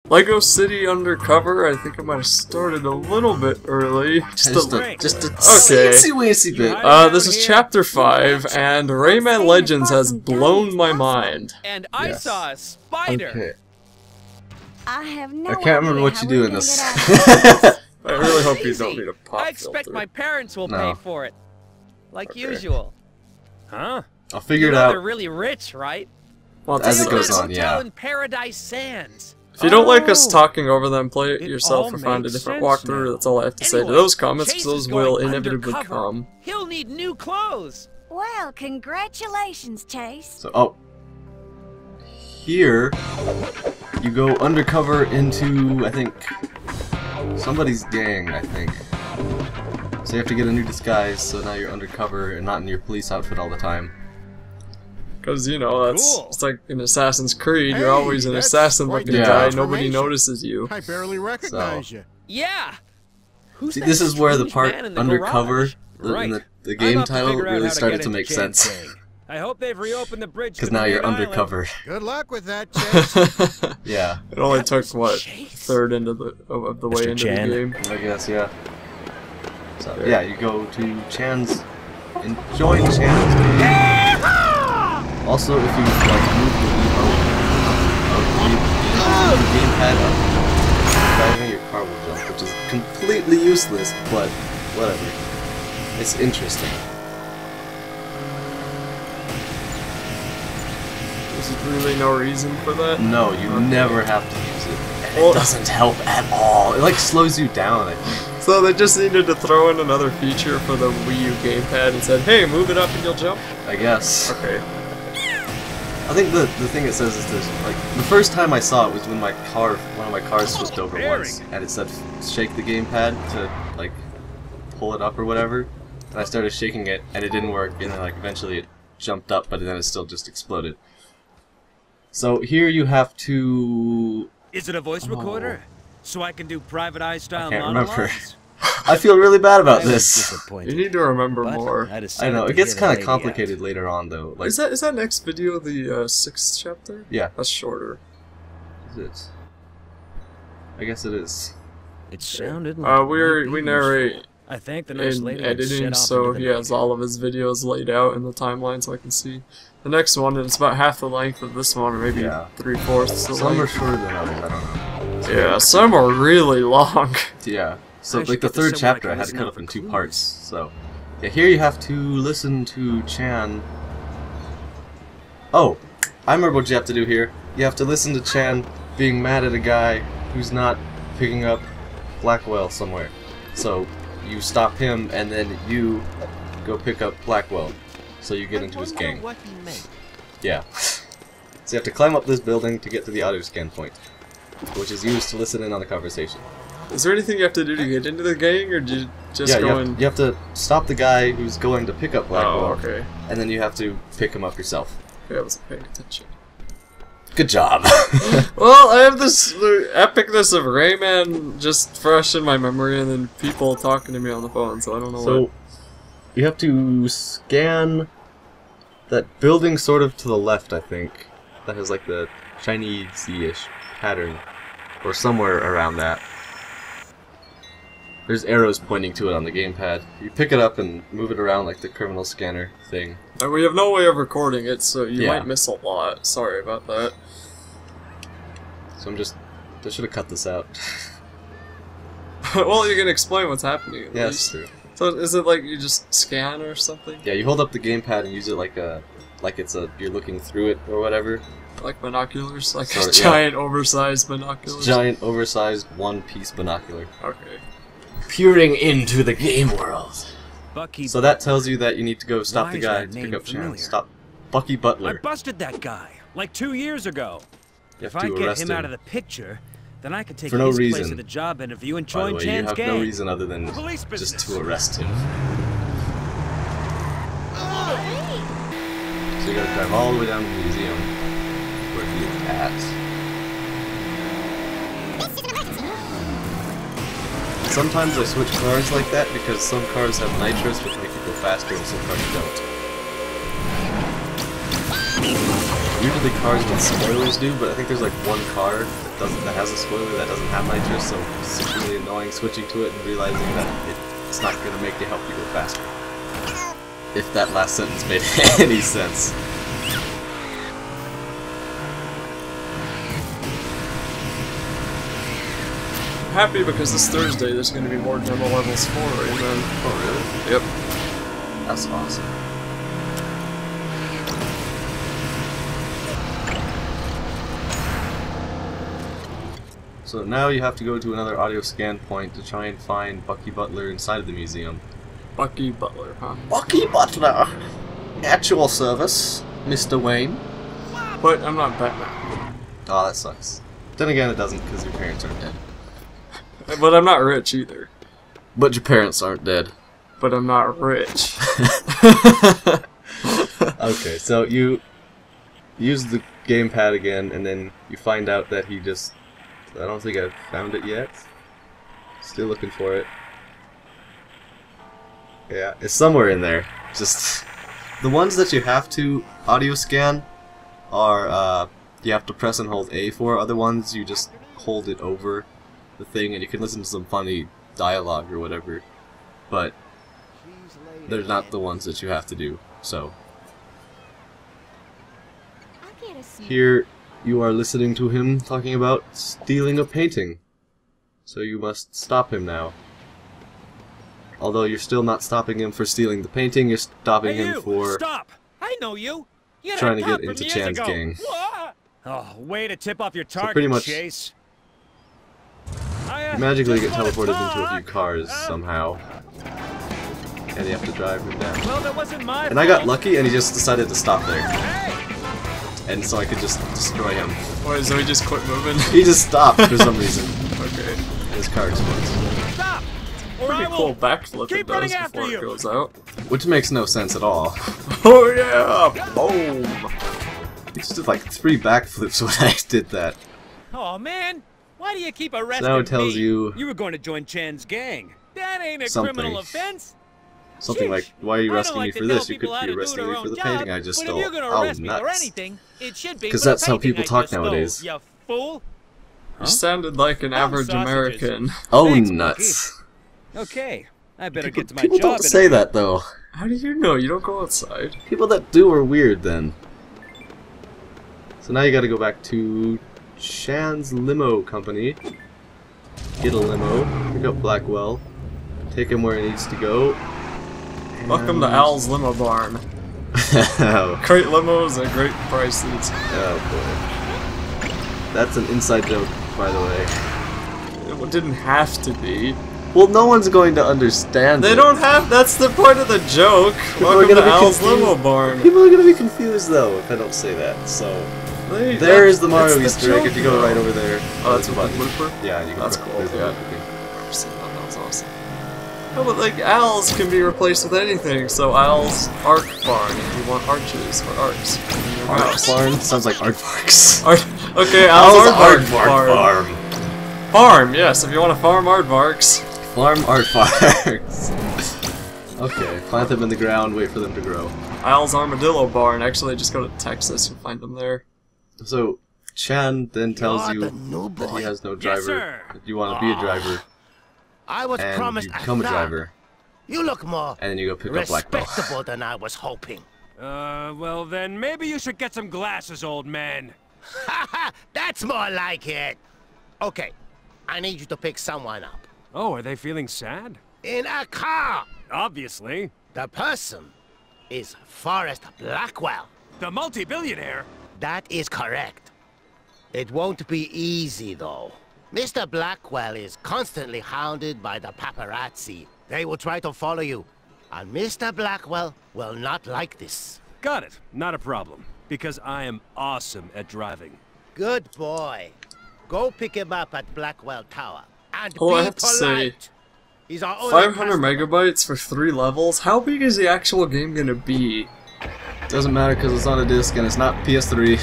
LEGO City Undercover. I think I might have started a little bit early. Just a okay. teensy-weensy bit. This is chapter 5, and Rayman Legends has blown my mind. And I saw a spider. Okay. I can't remember what you do in this. I really hope you don't need a pop I expect filter. my parents will pay for it. Like usual. Huh? I'll figure it They're out really rich, right? Well, as it Still goes that on, hotel yeah. in Paradise Sands. if you don't like us talking over them, play it It yourself all or find a makes different sense walkthrough. now. That's all I have to say to Anyway, those comments, Chase because those is will going inevitably undercover. come. He'll need new clothes. Well, congratulations, Chase. So, oh. Here, you go undercover into, I think, somebody's gang, I think. So you have to get a new disguise, so now you're undercover and not in your police outfit all the time. Because, you know, that's Cool. it's like in Assassin's Creed, you're always an assassin-looking quite guy, the nobody transformation. notices you. I barely recognize you. Yeah. Who's See, that this is where the strange part man in the undercover, garage? in Right. the I'm game off to title, figure out really how started get to into make Chan's sense. gang. I hope they've reopened the bridge. Because now you're undercover. Good luck with that, Chase. Yeah, It only That took, was what, Chase. third into the of the way Mr. into Chan. the game. I guess, yeah. So, yeah, you go to Chan's and join Chan's gang. Also, if you like move the gamepad up, driving your car will jump, which is completely useless, but whatever. It's interesting. There's really no reason for that. No, you never have to use it. And Well- it doesn't help at all. It like slows you down, I think. So they just needed to throw in another feature for the Wii U gamepad and said, hey, move it up and you'll jump? I guess. Okay. I think the thing it says is this, like, the first time I saw it was when one of my cars switched over once, and it said shake the gamepad to, like, pull it up or whatever, and I started shaking it, and it didn't work, and then, like, eventually it jumped up, but then it still just exploded. So here you have to... Is it a voice recorder? So I can do private eye style I can't remember. monologues? I feel really bad about I was this. disappointed, You need to remember but more. I I decided know, to it gets hear the kind of lady complicated later on, though. Like, Is that next video the 6th chapter? Yeah. That's shorter. is it? I guess it is. out. It sounded like We narrate I think the nice in lady had set editing, off so into the he has night. all of his videos laid out in the timeline so I can see the next one, and it's about half the length of this one, or maybe Yeah. 3/4 the Some are length. shorter than others, I don't know. Yeah, some are really long. Yeah. So I should like the get this third somewhere I chapter can I had to listen cut out up for in 2 clues. parts. So yeah, here you have to listen to Chan. Oh, I remember what you have to do here. You have to listen to Chan being mad at a guy who's not picking up Blackwell somewhere. So you stop him and then you go pick up Blackwell. So you get into his gang. What he meant. Yeah. So you have to climb up this building to get to the auto scan point, which is used to listen in on the conversation. Is there anything you have to do to get into the gang, or do you just Yeah, go in? you have to stop the guy who's going to pick up Blackwell, Oh, okay. and then you have to pick him up yourself. Okay, I wasn't paying attention. Good job. Well, I have this epicness of Rayman just fresh in my memory, and then people talking to me on the phone, so I don't know So you have to scan that building sort of to the left, I think. That has like the Chinese-ish pattern, or somewhere around that. There's arrows pointing to it on the gamepad. You pick it up and move it around like the criminal scanner thing. And we have no way of recording it, so you Yeah. might miss a lot. Sorry about that. So I should have cut this out. Well, you can explain what's happening at Yeah, least. that's true. So is it like you just scan or something? Yeah, you hold up the gamepad and use it like you're looking through it or whatever. Like binoculars? Like Sort a of, yeah. giant oversized binoculars? Giant, oversized, one-piece binocular. Okay. Peering into the game world. Bucky. So that tells you that you need to go stop Why the is guy that to pick name up Chan. familiar? Stop Bucky I Butler. busted that guy like 2 years ago. You If have I to get arrest him him. out of the picture, then I can take For no his place reason. at the job interview and By the join way, you Chan's have gang. no reason other than Police just business. to arrest him. So you gotta drive all the way down to the museum where he is at. Sometimes I switch cars like that because some cars have nitrous which make you go faster and some cars don't. Usually cars with spoilers do, but I think there's like one car that that has a spoiler that doesn't have nitrous, so it's really annoying switching to it and realizing that it's not going to make you help you go faster. If that last sentence made any sense. I'm happy because this Thursday there's going to be more demo levels for Rayman. Oh really? Yep. That's awesome. So now you have to go to another audio scan point to try and find Bucky Butler inside of the museum. Bucky Butler, huh? Bucky Butler! Actual service, Mr. Wayne. But I'm not Batman. Oh, that sucks. Then again, it doesn't because your parents aren't dead. But I'm not rich either. But your parents aren't dead. But I'm not rich. Okay, so you use the gamepad again, and then you find out that he just... I don't think I've found it yet. Still looking for it. Yeah, it's somewhere in there. Just... The ones that you have to audio scan are, you have to press and hold A for. Other ones, you just hold it over the thing, and you can listen to some funny dialogue or whatever. But they're not the ones that you have to do, so... Here, you are listening to him talking about stealing a painting. So you must stop him now. Although you're still not stopping him for stealing the painting, you're stopping him for... Stop! I know you! You trying to get into Chan's gang. Oh, way to tip off your target, pretty much Chase. You magically get teleported into a few cars somehow. And you have to drive him down. Well, that wasn't my And I got fault. lucky and he just decided to stop there. Hey! And so I could just destroy him. Why, so he just quit moving? He just stopped for some reason. Okay. His car explodes. Stop! Or I Pretty will cool backflip it keep running does after before you. it goes out. Which makes no sense at all. Oh yeah! Boom! He just did like 3 backflips when I did that. Oh man, why do you keep arresting now it tells me? you were going to join Chan's gang. That ain't a something. criminal offense. Something like, why are you I don't arresting like me to for tell this? You could people how be to do arresting their me for own the job, painting I just but stole. if you're gonna Oh, arrest me for nuts. anything, it should be 'Cause for the that's how painting people I talk just stole, nowadays. You fool. You sounded like an average sausages. American. Oh, Thanks, nuts. Okay, I better get to my People job. don't say that though. How do you know? You don't go outside. People that do are weird then. So now you gotta go back to Chan's limo company. Get a limo, pick up Blackwell, take him where he needs to go. Welcome to Al's Limo Barn. Oh Great limos at great prices. boy. That's an inside joke, by the way. It didn't have to be. Well, no one's going to understand They it. don't have. That's the point of the joke. People are Welcome to gonna be Al's confused. Limo Barn. People are gonna be confused though if I don't say that, so... There is the Mario Easter egg if you go right over there. Oh, that's a button. looper? Yeah, you can That's go- cool, there's the yeah. looper. That was awesome. Oh, but like Al's can be replaced with anything. So Al's Arc Barn if you want arches for arcs. in your Art house. farm sounds like aardvarks. Okay, Al's Al's Aardvark aardvark Farm. farm. Farm, yes, if you want to farm aardvarks. Farm aardvarks. Okay, plant them in the ground, wait for them to grow. Al's Armadillo Barn. Actually, just go to Texas and find them there. So, Chan then tells You're you the new that he boy. has no Yes, driver. sir. That you want to be a driver, I was and promised you become a thug. driver, You look more and then you go pick up Blackwell. respectable than I was hoping. Well then, maybe you should get some glasses, old man. Haha, that's more like it. Okay, I need you to pick someone up. Oh, are they feeling sad? In a car. Obviously. The person is Forrest Blackwell. The multi-billionaire? That is correct. It won't be easy, though. Mr. Blackwell is constantly hounded by the paparazzi. They will try to follow you, and Mr. Blackwell will not like this. Got it. Not a problem. Because I am awesome at driving. Good boy. Go pick him up at Blackwell Tower. And Oh, I be have to polite. say, He's our only 500 customer. megabytes for 3 levels? How big is the actual game gonna be? Doesn't matter because it's on a disc and it's not PS3.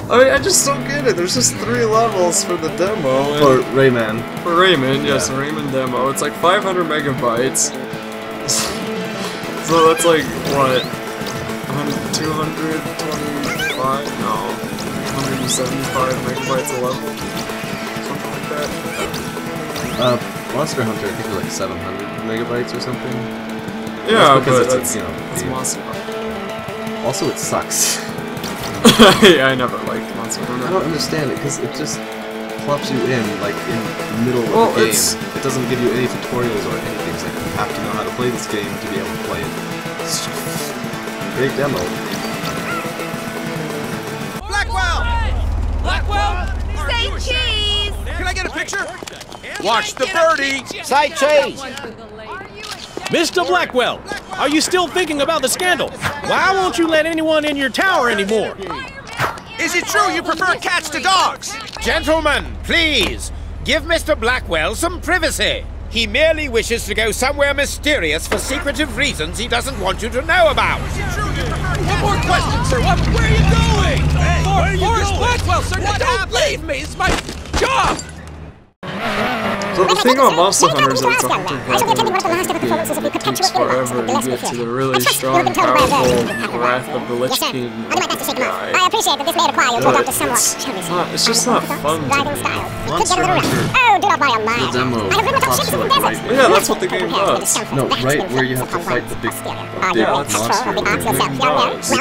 I mean, I just don't get it. There's just 3 levels for the demo. And For Rayman. for Rayman, yes, Yeah. the Rayman demo. It's like 500 megabytes. So that's like, what? 225? No. 75 megabytes of level. Something like that. Monster Hunter, I think it was like 700 megabytes or something. Yeah, because but it's, you know, it's Monster Hunter. Also, it sucks. I never liked Monster Hunter. I don't understand it, because it just plops you in, like, in the middle of the game. It doesn't give you any tutorials or anything. It's like, you have to know how to play this game to be able to play it. It's great demo. Blackwell! Say cheese! Can I get a picture? Watch the birdie! Say cheese! Mr. Blackwell, are you still thinking about the scandal? Why won't you let anyone in your tower anymore? Is it true you prefer cats to dogs? Gentlemen, please, give Mr. Blackwell some privacy. He merely wishes to go somewhere mysterious for secretive reasons he doesn't want you to know about. One more question, sir. Where are you going? Hey, Forrest Blackwell, sir. Don't leave me. It's my job. So the thing about Monster Hunter is that it's a hunter gathering. It takes forever to get to the really strong, powerful Wrath of the Lich King guy. I appreciate that this may require you to adopt a somewhat It's just not fun to me. Monster Hunter, Oh, do not worry, I'm the demo pops you like right there. Yeah, that's what the game does. No, right where you have to fight the big monster.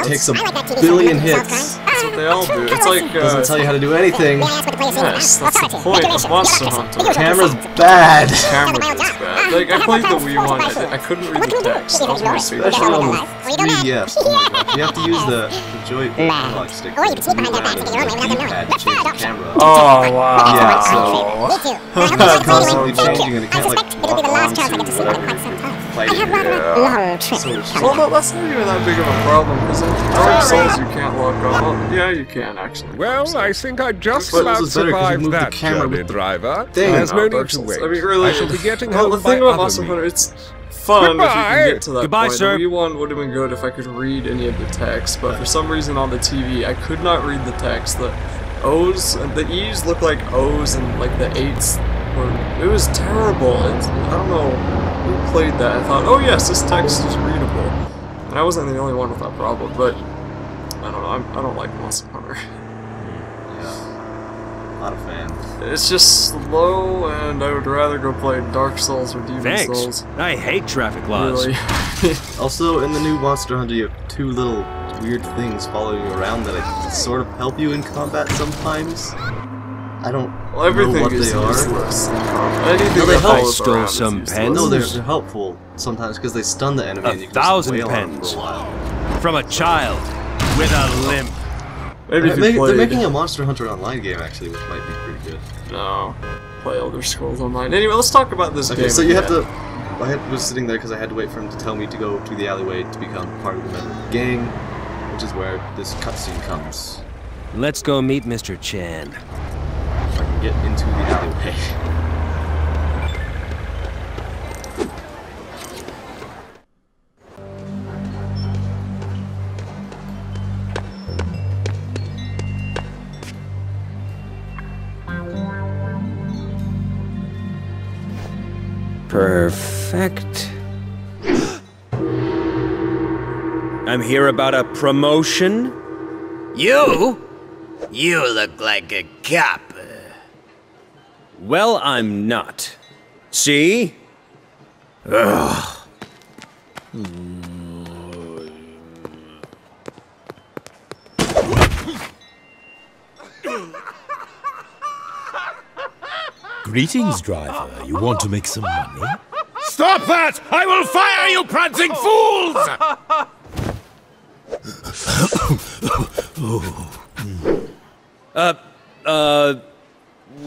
It takes a billion hits. That's what they all do. It's like, Doesn't tell you how to do anything. yes, that's the point of Monster Hunter. Camera's bad. Camera is bad. Like, I played the Wii one, I couldn't read the text. That was my stupid Especially on problem. the 3DS. Oh my gosh. You have to use the joy analog stick to move around and the D-pad to change the camera. Oh, wow. Yeah, so it's constantly changing and it can't like lock on to whatever fighting. Yeah. Well, no, that's not even that big of a problem, because in Dark Souls you can't lock on. Well, yeah, you can, actually. Well, I think I just But about this is better 'cause you survived move the that camera journey, with the driver. thing. There's no Dark need to Souls. wait. I mean, really, I shall be getting well, home the by thing about other Monster Hunter, means. it's fun if you can get to that Goodbye, point. sir. The Wii one would have been good if I could read any of the text, but for some reason on the TV, I could not read the text. The O's, the E's looked like O's, and like the 8's were, it was terrible. I don't know who played that. I thought, oh yes, this text is readable. And I wasn't the only one with that problem, but I don't know, I don't like Monster Hunter. Not a fan. It's just slow, and I would rather go play Dark Souls or Demon Thanks. Souls. I hate traffic laws. Really. Also, in the new Monster Hunter, you have two little weird things following you around that sort of help you in combat sometimes. I don't Well, everything know what is they are. useless. Anything No, they that help. follows Stole around is some useless. pens. No, they're helpful sometimes because they stun the enemy and you can just 1,000 wail on them pens. for a while. From a child with a limp. Maybe if you They're played... making a Monster Hunter Online game actually, which might be pretty good. No. Play Elder Scrolls Online. Anyway, let's talk about this game. Okay, so you have again. to. I was sitting there because I had to wait for him to tell me to go to the alleyway to become part of the member of the gang, which is where this cutscene comes. Let's go meet Mr. Chan. If I can get into the alleyway. Perfect. I'm here about a promotion. You? You look like a cop. Well, I'm not. See? Ugh. Greetings, driver. You want to make some money? Stop that! I will fire you, prancing fools!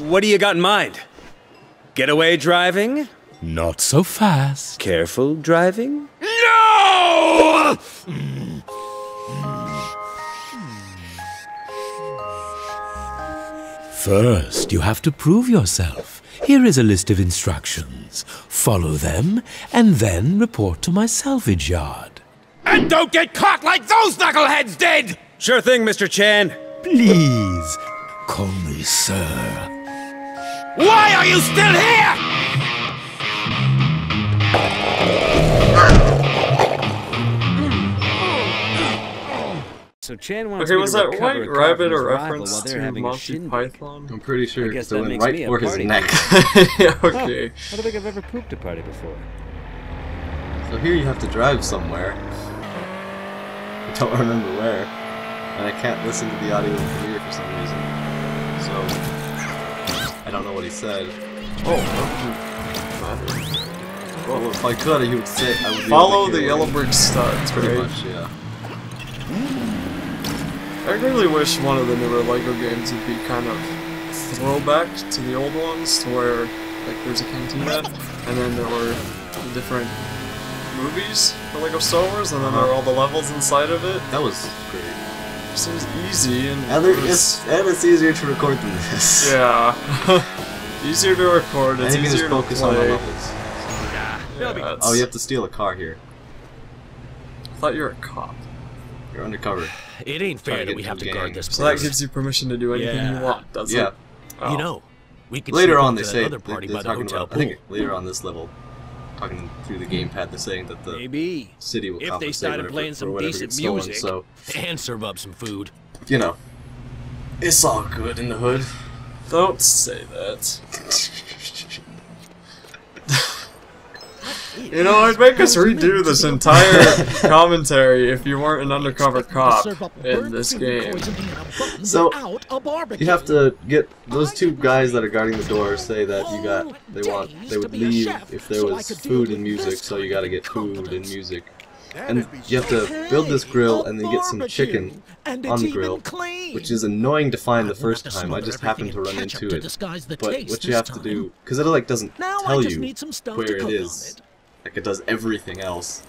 What do you got in mind? Getaway driving? Not so fast. Careful driving? No! First, you have to prove yourself. Here is a list of instructions. Follow them, and then report to my salvage yard. And don't get caught like those knuckleheads did! Sure thing, Mr. Chan. Please, call me sir. Why are you still here? So Chan wants Okay, me was to that recover White a car Rabbit from a his rival reference while they're to having a Monty shindig. Python? I'm pretty I sure guess they that went makes right me a for his party neck. Yeah, okay. I don't think I've ever pooped a party before. So here you have to drive somewhere. I don't remember where. And I can't listen to the audio from here for some reason. So I don't know what he said. Oh, Well, if I could, he would say I would be follow able to the get yellow away. brick studs, Pretty right? much, yeah. I really wish one of the newer LEGO games would be kind of throwback to the old ones, to where like there's a cantina, and then there were the different movies for LEGO Star Wars, and then there were all the levels inside of it. That was great. It seems easy and it's easier to record than this. yeah, easier to record. It's And you can easier just to focus on the play. levels. Yeah, Oh, you have to steal a car here. I thought you were a cop. You're undercover. It ain't Trying fair to that we get have to to the gang. guard this So that place. gives you permission to do anything you want, doesn't Yeah. it? Oh. You know, we could Later sneak on, into they that say other party they're by the talking hotel about. I think pool. later on this level, talking through the gamepad, they're saying that the Maybe city will if they compensate started whatever, playing for some whatever decent gets stolen, music So and serve up some food. you know, it's all good in the hood. Don't say that. You know, I'd make us redo this entire commentary if you weren't an undercover cop in this game. So you have to get those two guys that are guarding the door say that they would leave if there was food and music, so you gotta get food and music. And you have to build this grill and then get some chicken on the grill, which is annoying to find the first time. I just happened to run into it. But what you have to do, because it like doesn't tell you where it is, like it does everything else.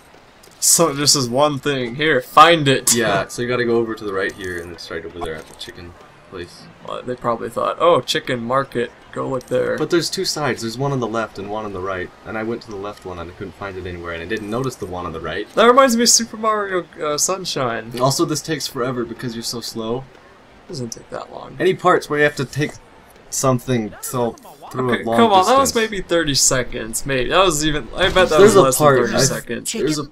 So it just is one thing. Here, find it. Yeah, so you gotta go over to the right here and it's right over there at the chicken place. Well, they probably thought, oh, chicken market, go look there. But there's two sides. There's one on the left and one on the right. And I went to the left one and I couldn't find it anywhere. And I didn't notice the one on the right. That reminds me of Super Mario Sunshine. Also, this takes forever because you're so slow. Doesn't take that long. Any parts where you have to take something through Okay, a long come on, distance. that was maybe 30 seconds. Maybe that was even. I bet that There's was less a part. than 30 seconds. There's a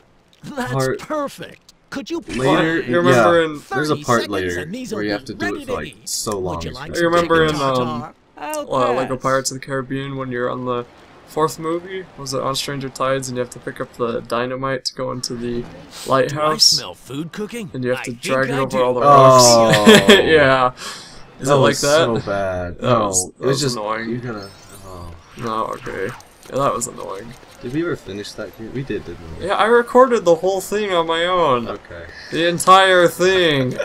part perfect. Could you later. You remember in there's a part later where you have to do it for like so long. You remember in Lego Pirates of the Caribbean when you're on the 4th movie? Was it on Stranger Tides and you have to pick up the dynamite to go into the lighthouse? I smell food cooking. And you have to drag it I over do. all the rocks. Yeah. Is it like that? So bad. That was just annoying. You gotta. Oh. No, okay. Yeah, that was annoying. Did we ever finish that game? We did, didn't we? Yeah, I recorded the whole thing on my own. Okay. The entire thing.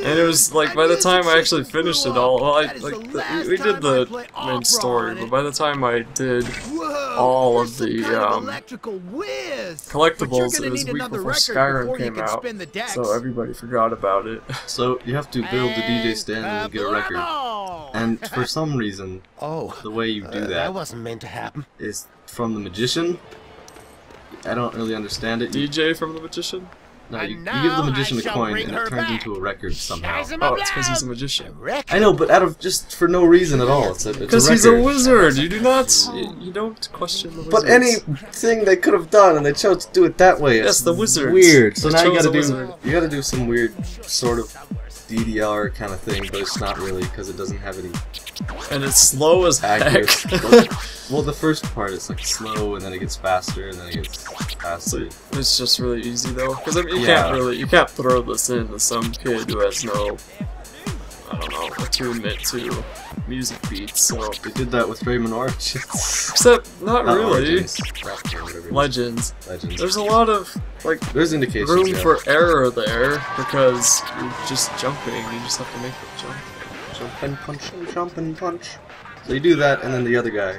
And it was like by the time I actually finished it all, well, we did the main story, but by the time I did all of the collectibles, it was a week before Skyrim came out, so everybody forgot about it. So you have to build the DJ stand and get a record. And for some reason, the way you do That wasn't meant to happen. is from the magician. I don't really understand it. DJ from the magician? No, you give the magician a coin and it turns into a record somehow. Oh, it's because he's a magician. I know, but out of just for no reason at all. It's a Because he's a wizard. You do not. You don't question the wizards. But anything they could have done, and they chose to do it that way. Yes, the wizards. Weird. So They now you chose gotta do some weird sort of DDR kind of thing, but it's not really because it doesn't have any. And it's slow as heck. Well, the first part is like slow, and then it gets faster, and then it gets faster. It's just really easy though, because I mean, you can't throw this in to some kid who has no, I don't know, attunement to music beats. So they did that with Rayman Origins. Except not really. Origins. Legends. Legends. There's a lot of like there's indications, room for error there because you're just jumping. You just have to make it jump. Jump and punch and jump and punch. So you do that, and then the other guy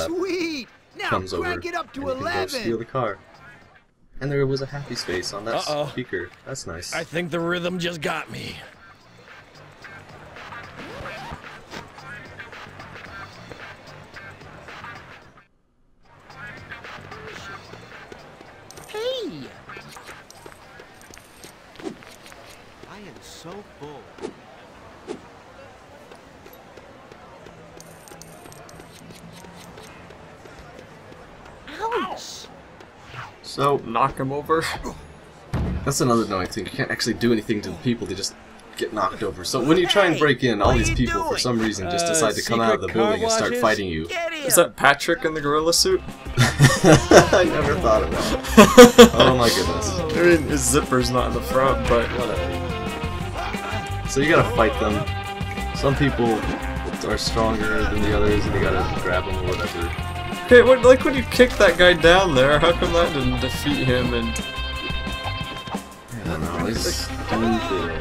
Sweet! Now comes over crank it up to and you can go steal the car. And there was a happy space on that speaker. That's nice. I think the rhythm just got me. Hey! I am so full. Ouch! So knock him over. That's another annoying thing. You can't actually do anything to the people. They just get knocked over. So when you try and break in, all these people, for some reason, just decide to come out of the building and start fighting you. Is that Patrick in the gorilla suit? I never thought of that. Oh my goodness. I mean, his zipper's not in the front, but whatever. So you gotta fight them. Some people are stronger than the others, and you gotta grab them or whatever. Okay, like when you kicked that guy down there, how come that didn't defeat him? And I don't know. It's stupid.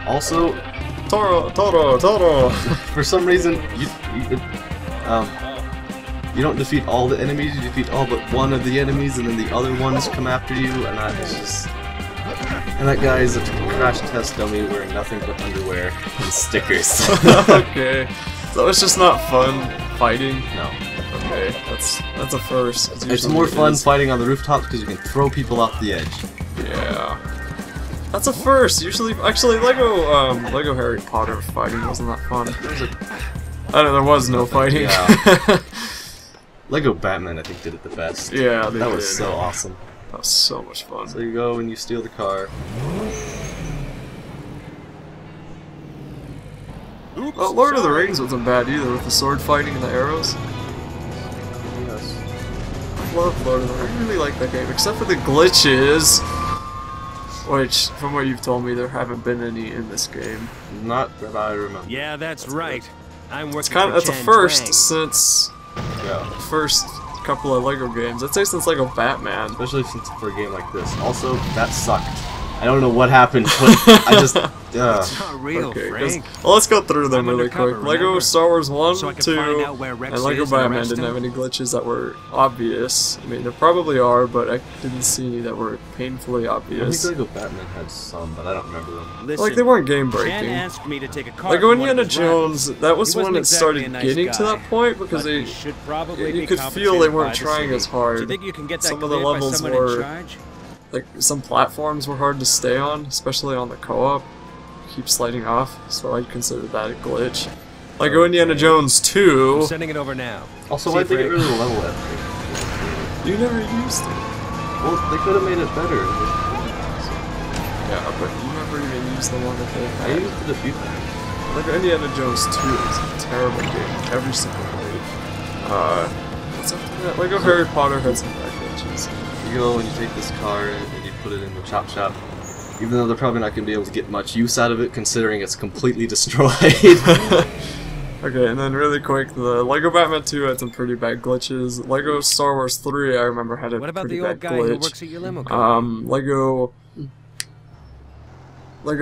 Also, Toro. For some reason, you don't defeat all the enemies. You defeat all but one of the enemies, and then the other ones come after you, and it's just. And that guy is a crash test dummy wearing nothing but underwear and stickers. Okay, so it's just not fun fighting. No. Okay, that's a first. It's more fun fighting on the rooftops because you can throw people off the edge. Yeah. That's a first. Usually, actually, Lego Harry Potter fighting wasn't that fun. I know there was no fighting. Yeah. Lego Batman, I think, did it the best. Yeah, that was so awesome. That was so much fun. So you go and you steal the car. Oops, well, Lord of the Rings wasn't bad either, with the sword fighting and the arrows. Yes. I love Lord of the Rings. I really like that game, except for the glitches. Which, from what you've told me, there haven't been any in this game. Not that I remember. Yeah, that's right. I'm working It's a first since the first couple of Lego games. I'd say since Lego Batman. Especially since for a game like this. Also, that sucked. I don't know what happened, but I just... It's not real, okay, Frank. Well, let's go through them really quick. Undercover, Lego Star Wars 1, so I can 2, find out where Rex and Lego is and Batman arrest didn't him? have any glitches that were obvious. I mean, there probably are, but I didn't see any that were painfully I obvious. think Lego Batman had some, but I don't remember them. Listen, Like, they weren't game Jen breaking. asked me to take a car Lego from one of Indiana his Jones, rivals. that was He when wasn't it started exactly a nice getting to guy, that point because but he should probably you be could feel compensated they by weren't the trying city. as hard. Do you think you can get that Some of the cleared by levels someone in were, charge? like, some platforms were hard to stay on, especially on the co-op. Keep sliding off, so I'd consider that a glitch. Lego Indiana Jones 2. I'm sending it over now. Also, why'd they get rid of the level editor? You never used it. Well, they could have made it better. Yeah, but you never even used the one that they I had. used it a few times. Lego Indiana Jones 2 is a terrible game. Every single way. What's after that? Lego Harry Potter had some bad glitches. You go and you take this car and you put it in the chop shop. Even though they're probably not going to be able to get much use out of it, considering it's completely destroyed. Okay, and then really quick, the Lego Batman 2 had some pretty bad glitches. Lego Star Wars 3, I remember, had a What about pretty the old bad guy who glitch. works at your limo company?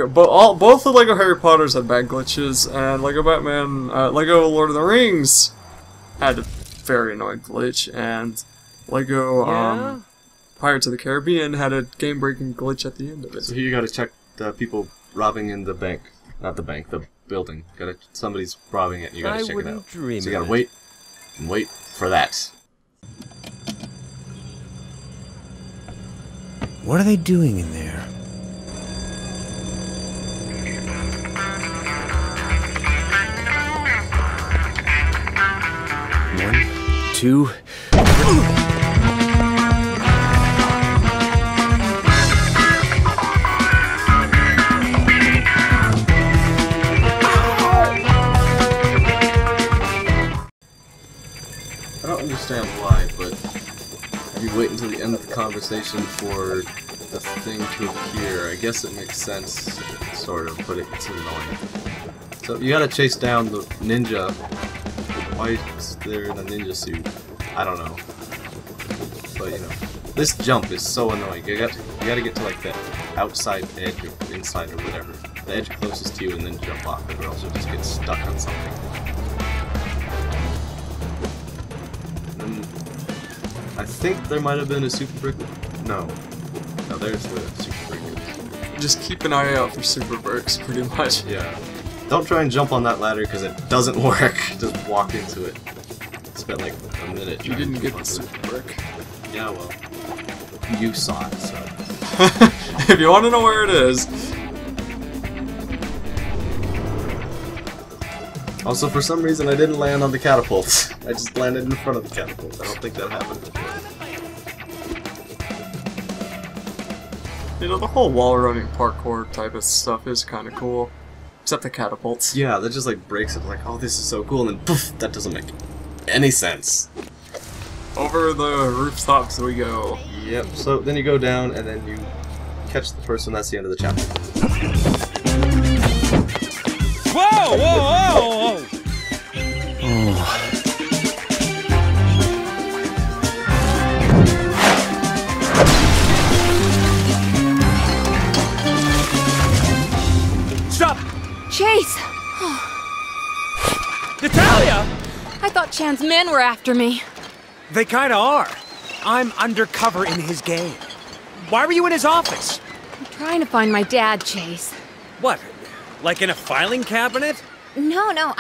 Both the Lego Harry Potters had bad glitches, and Lego Batman, Lego Lord of the Rings had a very annoying glitch, and Lego, Pirates of the Caribbean had a game-breaking glitch at the end of it. So here you gotta check the people robbing in the bank. Not the bank, the building. Somebody's robbing it and you gotta check it out. So you gotta wait and wait for that. What are they doing in there? One, two... I don't understand why, but if you wait until the end of the conversation for the thing to appear, I guess it makes sense, sort of, but it's annoying. So you gotta chase down the ninja. Why is there in a ninja suit? I don't know. But you know, this jump is so annoying. You gotta get to like the outside edge or inside or whatever. The edge closest to you and then jump off it, or else you'll just get stuck on something. I think there might have been a super brick. No, there's where the super brick is. Just keep an eye out for super bricks, pretty much. Yeah. Don't try and jump on that ladder because it doesn't work. Just walk into it. Spent like a minute. You didn't get the super brick. Yeah, well, you saw it, so. If you want to know where it is. Also, for some reason, I didn't land on the catapult. I just landed in front of the catapult. I don't think that happened before. You know, the whole wall running parkour type of stuff is kind of cool. Except the catapults. Yeah, that just like breaks it, like, oh, this is so cool, and then poof, that doesn't make any sense. Over the rooftops we go. Yep, so then you go down, and then you catch the person, that's the end of the chapter. Whoa, whoa, whoa, whoa! Oh. Stop! Chase! Natalia! I thought Chan's men were after me. They kinda are. I'm undercover in his game. Why were you in his office? I'm trying to find my dad, Chase. What? Like in a filing cabinet? No.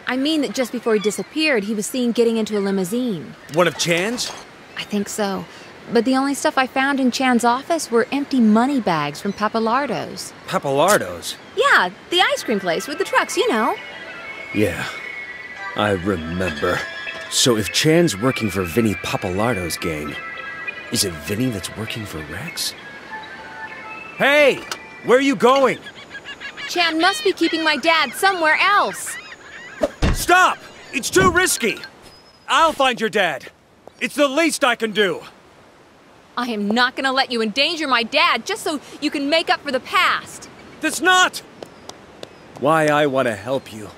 I mean that just before he disappeared, he was seen getting into a limousine. One of Chan's? I think so. But the only stuff I found in Chan's office were empty money bags from Papalardo's. Papalardo's? Yeah, the ice cream place with the trucks, you know. Yeah, I remember. So if Chan's working for Vinny Papalardo's gang, is it Vinny that's working for Rex? Hey! Where are you going? Chan must be keeping my dad somewhere else. Stop! It's too risky! I'll find your dad. It's the least I can do. I am not gonna let you endanger my dad just so you can make up for the past. That's not why I want to help you.